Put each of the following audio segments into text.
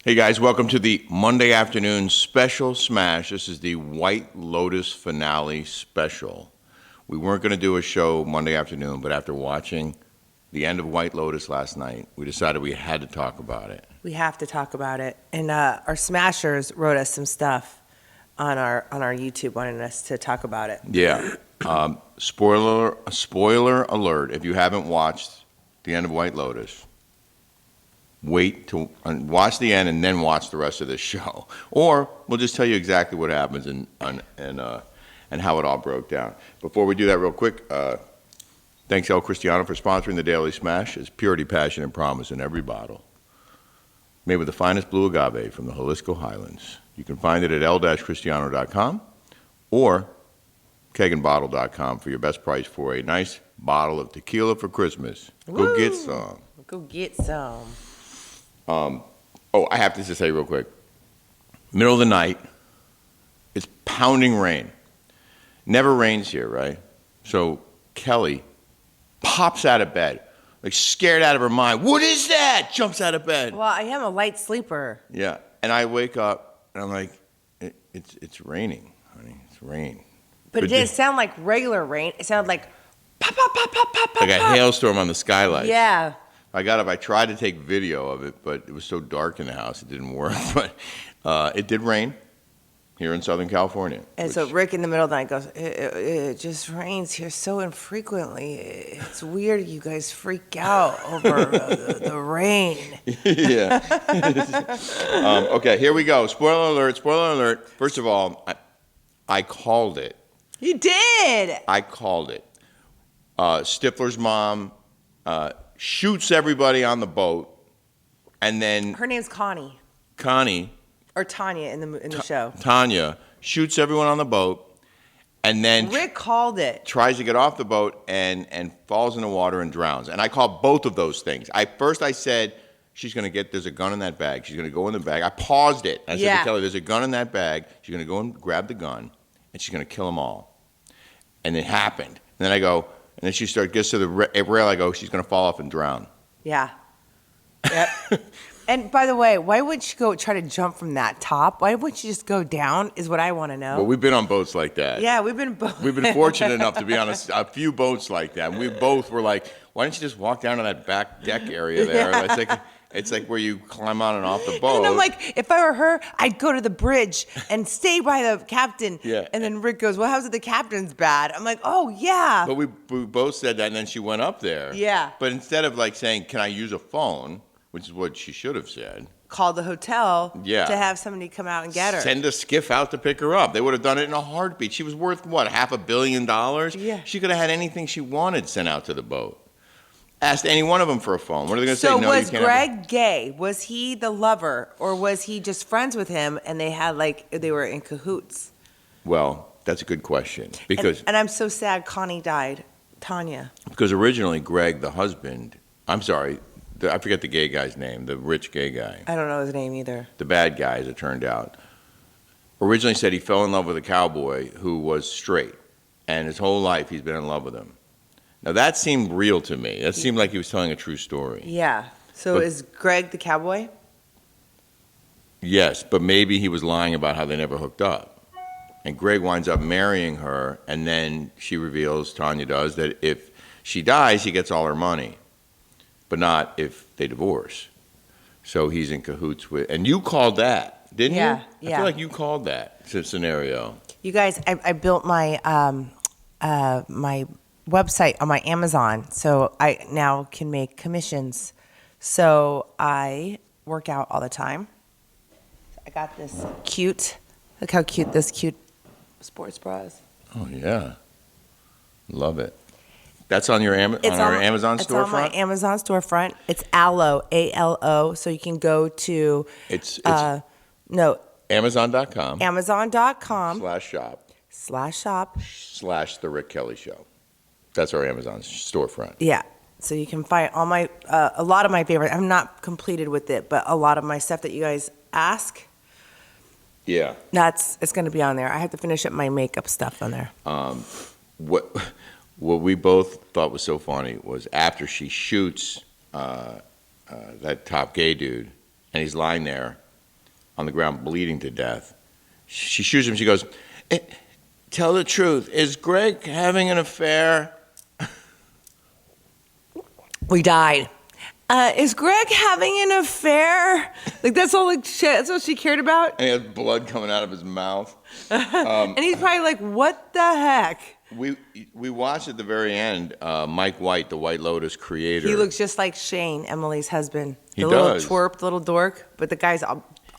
Hey guys, welcome to the Monday afternoon special smash. This is the White Lotus finale special. We weren't going to do a show Monday afternoon, but after watching the end of White Lotus last night, we decided we had to talk about it. We have to talk about it. And our smashers wrote us some stuff on our YouTube wanting us to talk about it. Yeah. Spoiler alert. If you haven't watched the end of White Lotus, wait to watch the end and then watch the rest of this show. Or we'll just tell you exactly what happens and how it all broke down. Before we do that real quick, thanks El Cristiano for sponsoring the Daily Smash. It's purity, passion, and promise in every bottle. Made with the finest blue agave from the Jalisco Highlands. You can find it at el-cristiano.com or keganbottle.com for your best price for a nice bottle of tequila for Christmas. Go get some. Go get some. I have to just say real quick. Middle of the night, it's pounding rain. Never rains here, right? So Kelly pops out of bed, like scared out of her mind. What is that? Jumps out of bed. Well, I am a light sleeper. Yeah, and I wake up and I'm like, it's raining, honey. It's rain. But it didn't sound like regular rain. It sounded like pop, pop, pop, pop, pop, pop. Like a hailstorm on the skylight. Yeah. I got up. I tried to take video of it, but it was so dark in the house, it didn't work. But it did rain here in Southern California. And so Rick in the middle of the night goes, it just rains here so infrequently. It's weird you guys freak out over the rain. Yeah. Okay, here we go. Spoiler alert. First of all, I called it. You did. I called it. Stifler's mom shoots everybody on the boat, and then Her name's Connie. Or Tanya in the show. Tanya shoots everyone on the boat, and then Rick called it. Tries to get off the boat and falls in the water and drowns. And I called both of those things. First I said, there's a gun in that bag. She's going to go in the bag. I paused it. I said to Kelly, there's a gun in that bag. She's going to go and grab the gun, and she's going to kill them all. And it happened. And then I go, and then she gets to the rail. I go, she's going to fall off and drown. Yeah. Yep. And by the way, why would she go try to jump from that top? Why wouldn't she just go down is what I want to know. Well, we've been on boats like that. Yeah, we've been fortunate enough to be on a few boats like that. And we both were like, why don't you just walk down to that back deck area there? Yeah. It's like where you climb on and off the boat. And I'm like, if I were her, I'd go to the bridge and stay by the captain. Yeah. And then Rick goes, well, how's it the captain's bad? I'm like, oh, yeah. But we both said that, and then she went up there. Yeah. But instead of like saying, can I use a phone, which is what she should have said. Call the hotel to have somebody come out and get her. Send a skiff out to pick her up. They would have done it in a heartbeat. She was worth, what, $500 million? Yeah. She could have had anything she wanted sent out to the boat. Asked any one of them for a phone. What are they going to say? So no, was you can't Greg gay? Was he the lover? Or was he just friends with him and they were in cahoots? Well, that's a good question. Because and I'm so sad Connie died. Tanya. Because originally Greg, the husband, I'm sorry, I forget the gay guy's name, the rich gay guy. I don't know his name either. The bad guy, as it turned out, originally said he fell in love with a cowboy who was straight. And his whole life he's been in love with him. Now, that seemed real to me. That seemed like he was telling a true story. Yeah. So is Greg the cowboy? Yes, but maybe he was lying about how they never hooked up. And Greg winds up marrying her, and then she reveals, Tanya does, that if she dies, he gets all her money, but not if they divorce. So he's in cahoots with, and you called that, didn't you? Yeah. I feel like you called that scenario. You guys, I built my my website on my Amazon, so I now can make commissions. So I work out all the time. I got this look how cute this cute sports bra is. Oh yeah, love it. That's on your Amazon storefront? It's on my Amazon storefront. It's Alo, A-L-O, so you can go to Amazon.com. Amazon.com /shop /The Rick Kelly Show. That's our Amazon storefront. Yeah. So you can find all my a lot of my favorite. I'm not completed with it, but a lot of my stuff that you guys ask. Yeah. It's going to be on there. I have to finish up my makeup stuff on there. What we both thought was so funny was after she shoots that top gay dude, and he's lying there, on the ground bleeding to death. She shoots him. She goes, "Tell the truth. Is Greg having an affair?" We died. Is Greg having an affair? Like that's all. Like shit. That's all she cared about. And he has blood coming out of his mouth. And he's probably like, "What the heck?" We watched at the very end. Mike White, the White Lotus creator. He looks just like Shane, Emily's husband. He the does. Little twerp, little dork. But the guy's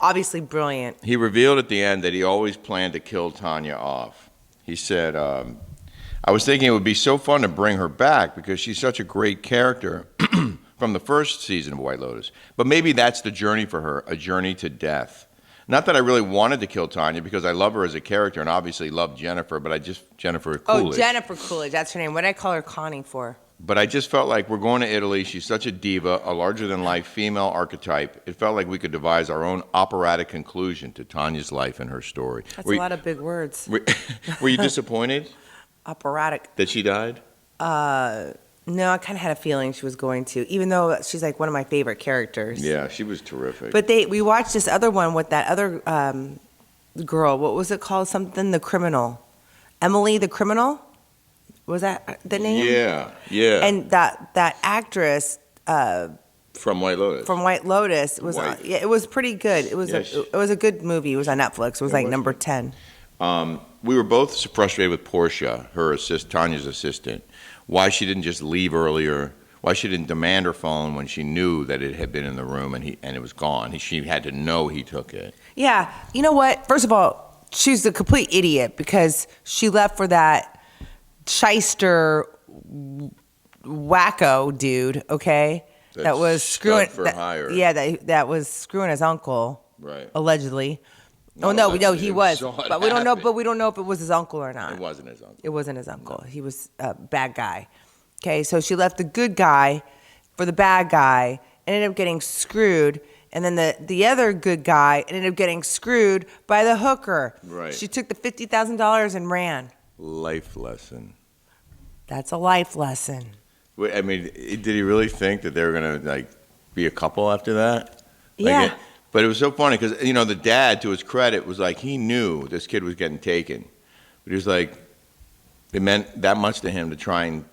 obviously brilliant. He revealed at the end that he always planned to kill Tanya off. He said, "I was thinking it would be so fun to bring her back because she's such a great character." From the first season of White Lotus. But maybe that's the journey for her, a journey to death. Not that I really wanted to kill Tanya because I love her as a character and obviously love Jennifer, but Jennifer Coolidge. Oh, Jennifer Coolidge, that's her name. What did I call her Connie for? But I just felt like we're going to Italy. She's such a diva, a larger-than-life female archetype. It felt like we could devise our own operatic conclusion to Tanya's life and her story. That's a lot of big words. Were you disappointed? Operatic. That she died? No, I kind of had a feeling she was going to, even though she's like one of my favorite characters. Yeah, she was terrific. But we watched this other one with that other girl. What was it called? Something, the criminal. Emily the criminal? Was that the name? Yeah. And that actress from White Lotus. From White Lotus was it was pretty good. It was it was a good movie. It was on Netflix. It was like number 10. We were both frustrated with Portia, Tanya's assistant. Why she didn't just leave earlier? Why she didn't demand her phone when she knew that it had been in the room and it was gone? She had to know he took it. Yeah, you know what? First of all, she's a complete idiot because she left for that shyster wacko dude. Okay, that was screwing. Hire. Yeah, that was screwing his uncle. Right. Allegedly. No, we know he was, but we don't know. Happen. But we don't know if it was his uncle or not. It wasn't his uncle. It wasn't his uncle. No. He was a bad guy. Okay, so she left the good guy for the bad guy, and ended up getting screwed. And then the other good guy ended up getting screwed by the hooker. Right. She took the $50,000 and ran. Life lesson. That's a life lesson. Wait, I mean, did he really think that they were gonna be a couple after that? Yeah. But it was so funny because, the dad, to his credit, was like, he knew this kid was getting taken. But he was like, it meant that much to him to try and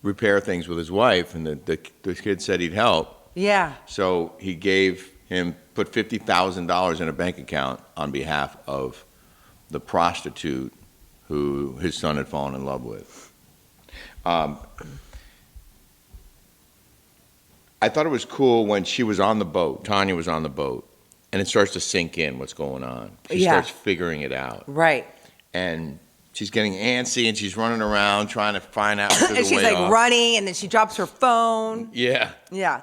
repair things with his wife. And the kid said he'd help. Yeah. So he put $50,000 in a bank account on behalf of the prostitute who his son had fallen in love with. I thought it was cool when she was on the boat, Tanya was on the boat, and it starts to sink in what's going on. She starts figuring it out. Right. And she's getting antsy, and she's running around trying to find out. And she's running, and then she drops her phone. Yeah. Yeah.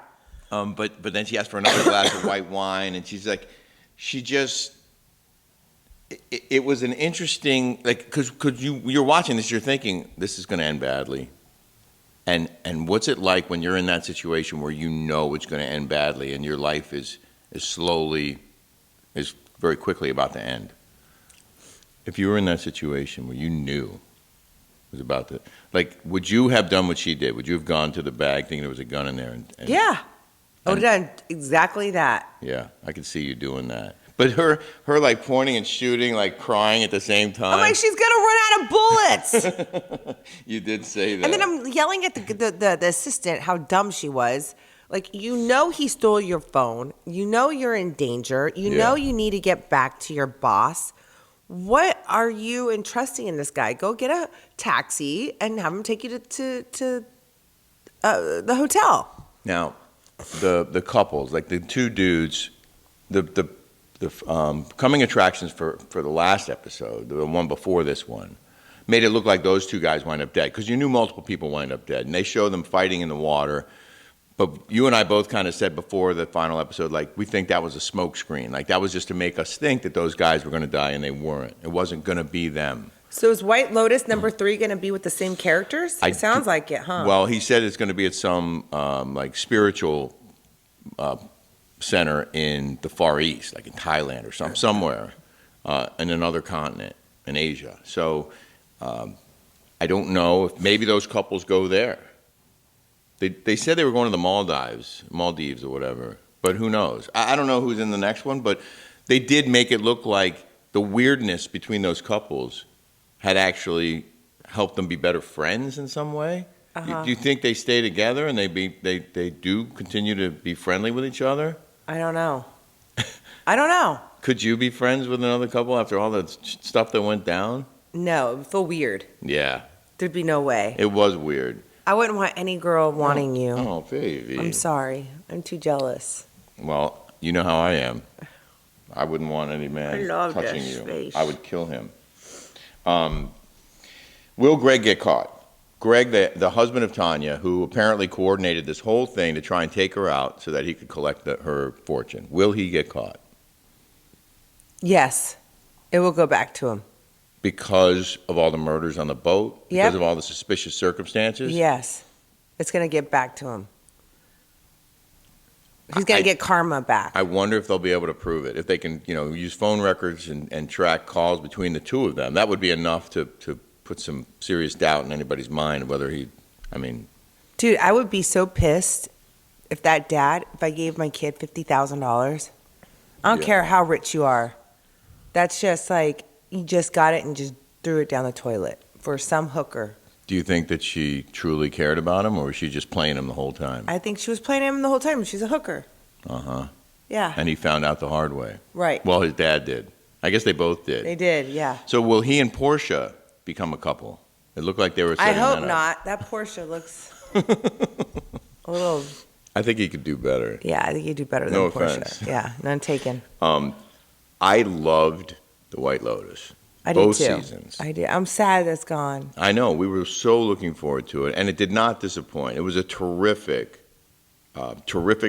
But then she asks for another glass of white wine, and she's like, it was an interesting, because you're watching this, you're thinking, this is going to end badly. And what's it like when you're in that situation where you know it's going to end badly and your life is very quickly about to end? If you were in that situation where you knew it was about to, would you have done what she did? Would you have gone to the bag thinking there was a gun in there? Yeah. I would have done exactly that. Yeah, I could see you doing that. But her pointing and shooting, crying at the same time. I'm like, she's gonna run out of bullets. You did say that. And then I'm yelling at the assistant how dumb she was. He stole your phone. You're in danger. You need to get back to your boss. What are you entrusting in this guy? Go get a taxi and have him take you to the hotel. Now, the couples, the two dudes, the coming attractions for the last episode, the one before this one, made it look like those two guys wind up dead because you knew multiple people wind up dead, and they show them fighting in the water. But you and I both kind of said before the final episode, we think that was a smoke screen. That was just to make us think that those guys were going to die, and they weren't. It wasn't going to be them. So is White Lotus number 3 going to be with the same characters? It sounds like it, huh? Well, he said it's going to be at some spiritual center in the Far East, in Thailand or somewhere, in another continent, in Asia. So I don't know if maybe those couples go there. They said they were going to the Maldives or whatever, but who knows? I don't know who's in the next one, but they did make it look like the weirdness between those couples had actually helped them be better friends in some way. Do you think they stay together and they do continue to be friendly with each other? I don't know. I don't know. Could you be friends with another couple after all the stuff that went down? No, it would feel weird. Yeah. There'd be no way. It was weird. I wouldn't want any girl wanting you. Oh, baby. I'm sorry. I'm too jealous. Well, you know how I am. I wouldn't want any man touching you. Face. I would kill him. Will Greg get caught? Greg, the husband of Tanya, who apparently coordinated this whole thing to try and take her out so that he could collect her fortune. Will he get caught? Yes. It will go back to him. Because of all the murders on the boat? Yep. Because of all the suspicious circumstances? Yes. It's going to get back to him. He's going to get karma back. I wonder if they'll be able to prove it. If they can, use phone records and track calls between the two of them. That would be enough to put some serious doubt in anybody's mind whether Dude, I would be so pissed if I gave my kid $50,000. I don't care how rich you are. That's just like, you just got it and just threw it down the toilet for some hooker. Do you think that she truly cared about him, or was she just playing him the whole time? I think she was playing him the whole time. She's a hooker. Uh-huh. Yeah. And he found out the hard way. Right. Well, his dad did. I guess they both did. They did, yeah. So will he and Portia become a couple? It looked like they were I setting hope that up. not. That Portia looks a little... I think he could do better. Yeah, I think you do better than No Portia. offense. Yeah, none taken. I loved the White Lotus. I did Both too. seasons. I did. I'm sad that's gone. I know. We were so looking forward to it, and it did not disappoint. It was a terrific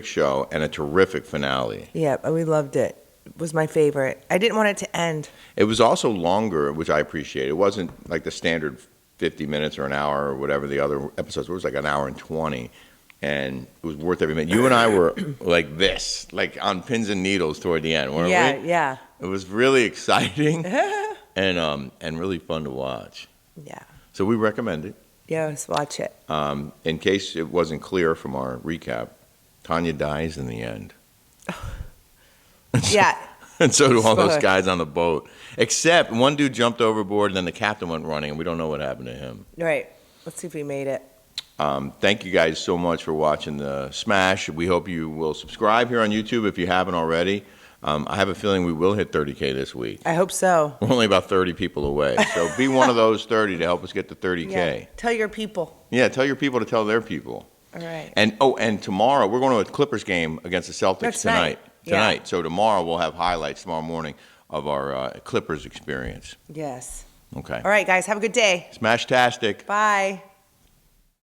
show and a terrific finale. Yeah, we loved it. It was my favorite. I didn't want it to end. It was also longer, which I appreciate. It wasn't like the standard 50 minutes or an hour or whatever the other episodes were. It was like an hour and 20, and it was worth every minute. You and I were like this, like on pins and needles toward the end, weren't we? Yeah. It was really exciting and really fun to watch. Yeah. So we recommend it. Yes, watch it. In case it wasn't clear from our recap, Tanya dies in the end. Yeah. And so do all those Spoiler. guys on the boat. Except one dude jumped overboard, and then the captain went running, and we don't know what happened to him. Right. Let's see if we made it. Thank you guys so much for watching the Smash. We hope you will subscribe here on YouTube if you haven't already. I have a feeling we will hit 30K this week. I hope so. We're only about 30 people away. So be one of those 30 to help us get to 30K. Yeah. Tell your people. Yeah, tell your people to tell their people. All right. And tomorrow, we're going to a Clippers game against the Celtics That's tonight. Yeah. So tomorrow we'll have highlights tomorrow morning of our Clippers experience. Yes. Okay. All right, guys. Have a good day. Smash-tastic. Bye.